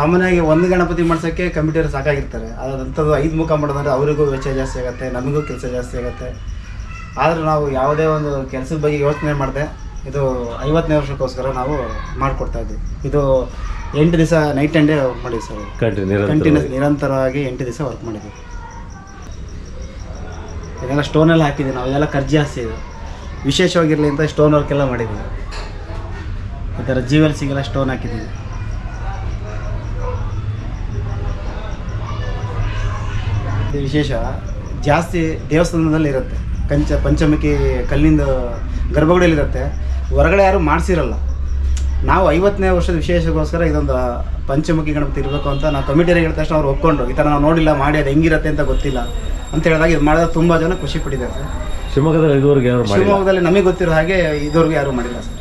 ಸಾಮಾನ್ಯವಾಗಿ ಒಂದು ಗಣಪತಿ ಮಾಡ್ಸೋಕ್ಕೆ ಕಮಿಟಿಯವರು ಸಾಕಾಗಿರ್ತಾರೆ. ಅದಂಥದ್ದು 5 ಮುಖ ಮಾಡೋದಂದ್ರೆ ಅವರಿಗೂ ವೆಚ್ಚ ಜಾಸ್ತಿ ಆಗುತ್ತೆ, ನಮಗೂ ಕೆಲಸ ಜಾಸ್ತಿ ಆಗುತ್ತೆ. ಆದರೆ ನಾವು ಯಾವುದೇ ಒಂದು ಕೆಲಸದ ಬಗ್ಗೆ ಯೋಚನೆ ಮಾಡಿದೆ ಇದು 50ನೇ ವರ್ಷಕ್ಕೋಸ್ಕರ ನಾವು ಮಾಡಿಕೊಡ್ತಾ ಇದ್ವಿ. ಇದು 8 ದಿವಸ ನೈಟ್ ಆ್ಯಂಡ್ ಡೇ ವರ್ಕ್ ಮಾಡಿದ್ವಿ ಸರ್. ಕಂಟಿನ್ಯೂಸ್ ನಿರಂತರವಾಗಿ 8 ದಿವಸ ವರ್ಕ್ ಮಾಡಿದ್ವಿ. ಇದೆಲ್ಲ ಸ್ಟೋನೆಲ್ಲ ಹಾಕಿದ್ವಿ ನಾವು, ಇದೆಲ್ಲ ಖರ್ಚು ಜಾಸ್ತಿ ಇದೆ. ವಿಶೇಷವಾಗಿರಲಿ ಅಂತ ಸ್ಟೋನ್ ವರ್ಕೆಲ್ಲ ಮಾಡಿದ್ವಿ. ಈ ಥರ ಜ್ಯುವೆಲ್ಸಿಗೆಲ್ಲ ಸ್ಟೋನ್ ಹಾಕಿದ್ದೀವಿ. ಇದು ವಿಶೇಷ ಜಾಸ್ತಿ ದೇವಸ್ಥಾನದಲ್ಲಿ ಇರುತ್ತೆ. ಪಂಚಮುಖಿ ಕಲ್ಲಿಂದ ಗರ್ಭಗುಡಿಯಲ್ಲಿರುತ್ತೆ, ಹೊರಗಡೆ ಯಾರು ಮಾಡಿಸಿರಲ್ಲ. ನಾವು 50ನೇ ವರ್ಷದ ವಿಶೇಷಕ್ಕೋಸ್ಕರ ಇದೊಂದು ಪಂಚಮುಖಿ ಗಣಪತಿ ಇರಬೇಕು ಅಂತ ನಾವು ಕಮಿಟಿಯರಿಗೆ ಹೇಳಿದ ತಕ್ಷಣ ಅವ್ರು ಒಪ್ಕೊಂಡು, ಈ ಥರ ನಾವು ನೋಡಿಲ್ಲ ಮಾಡಿ ಅದು ಹೆಂಗಿರುತ್ತೆ ಅಂತ ಗೊತ್ತಿಲ್ಲ ಅಂತ ಹೇಳಿದಾಗ ಇದು ಮಾಡಿದಾಗ ತುಂಬ ಜನ ಖುಷಿ ಪಟ್ಟಿದ್ದಾರೆ ಸರ್. ಶಿವಮೊಗ್ಗದಲ್ಲಿ ನಮಗೆ ಗೊತ್ತಿರೋ ಹಾಗೆ ಇದುವರೆಗೂ ಯಾರೂ ಮಾಡಿಲ್ಲ ಸರ್.